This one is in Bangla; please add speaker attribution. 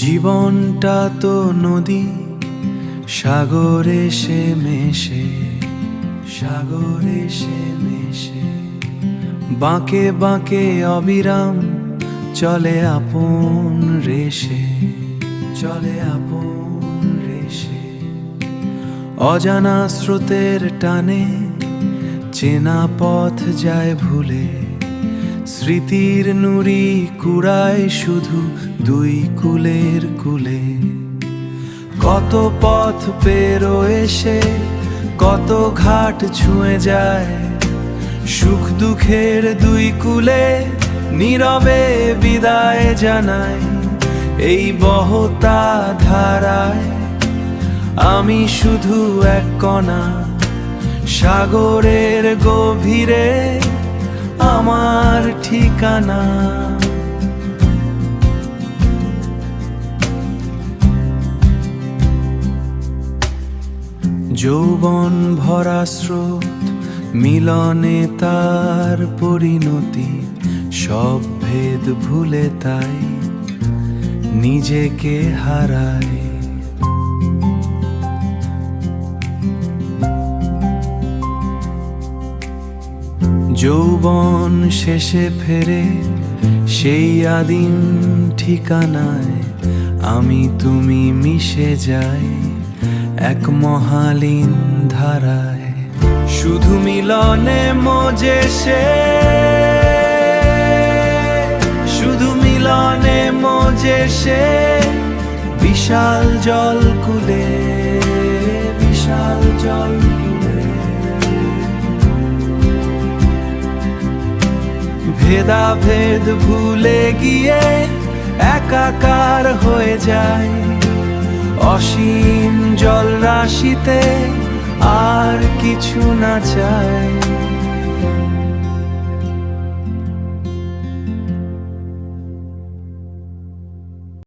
Speaker 1: জীবনটা তো নদী, সাগরে সে মেশে, সাগরে সে মেশে। বাঁকে বাঁকে অবিরাম চলে আপন রেশে, চলে আপন রেশে। অজানা স্রোতের টানে চেনা পথ যায় ভুলে, স্মৃতির নুড়ি কুড়ায় শুধু দুই কুলের কুলে। কত পথ পেরোয় সে, কত ঘাট ছুঁয়ে যায়, সুখ দুঃখের দুই কুলে নীরবে বিদায় জানায়। এই বহতা ধারায় আমি শুধু এক কণা, সাগরের গভীরে আমার ঠিকানা। যৌবন ভরা স্রোত মিলনে তার পরিণতি, সব ভেদ ভুলে তাই নিজেকে হারায়। যৌবন শেষে ফেরে সেই আদিম ঠিকানায়, আমি তুমি মিশে যাই এক মহালীন ধারায়। শুধু মিলনে মজে সে, শুধু মিলনে মজে সে, বিশাল জল কুলে, বিশাল জল কুলে। ভেদাভেদ ভুলে গিয়ে একাকার হয়ে যায়, অসীম জল রাশিতে আর কিছু না চায়।